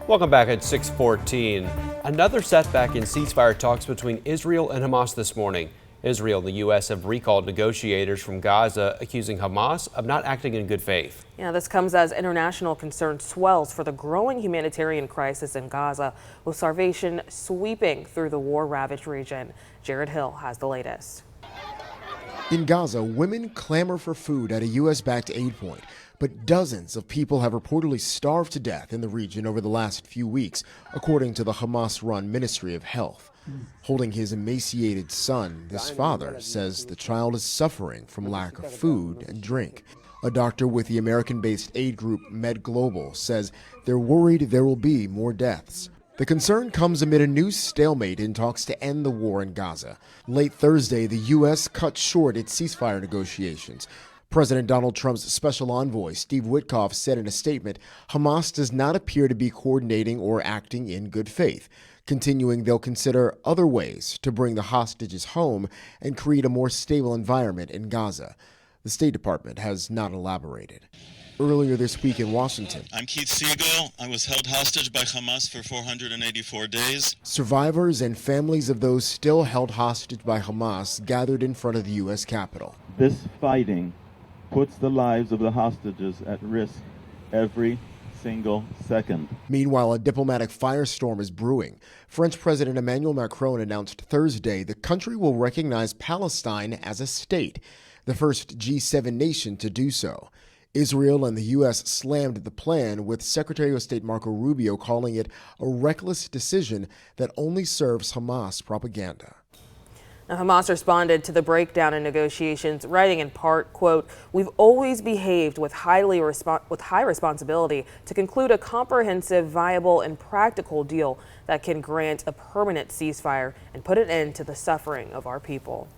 Welcome back at 6:14. Another setback in ceasefire talks between Israel and Hamas this morning. Israel and the U.S. have recalled negotiators from Gaza, accusing Hamas of not acting in good faith. Yeah, this comes as international concern swells for the growing humanitarian crisis in Gaza, with starvation sweeping through the war-ravaged region. Jared Hill has the latest. In Gaza, women clamor for food at a U.S.-backed aid point, but dozens of people have reportedly starved to death in the region over the last few weeks, according to the Hamas-run Ministry of Health. Holding his emaciated son, this father says the child is suffering from lack of food and drink. A doctor with the American-based aid group Med Global says they're worried there will be more deaths. The concern comes amid a new stalemate in talks to end the war in Gaza. Late Thursday, the U.S. cut short its ceasefire negotiations. President Donald Trump's special envoy, Steve Witkoff, said in a statement, Hamas does not appear to be coordinating or acting in good faith, continuing they'll consider other ways to bring the hostages home and create a more stable environment in Gaza. The State Department has not elaborated. Earlier this week in Washington, I'm Keith Siegel. I was held hostage by Hamas for 484 days. Survivors and families of those still held hostage by Hamas gathered in front of the U.S. Capitol. This fighting puts the lives of the hostages at risk every single second. Meanwhile, a diplomatic firestorm is brewing. French President Emmanuel Macron announced Thursday the country will recognize Palestine as a state, the first G7 nation to do so. Israel and the U.S. slammed the plan, with Secretary of State Marco Rubio calling it a reckless decision that only serves Hamas propaganda. Now, Hamas responded to the breakdown in negotiations, writing in part, quote, "We've always behaved with high responsibility to conclude a comprehensive, viable, and practical deal that can grant a permanent ceasefire and put an end to the suffering of our people."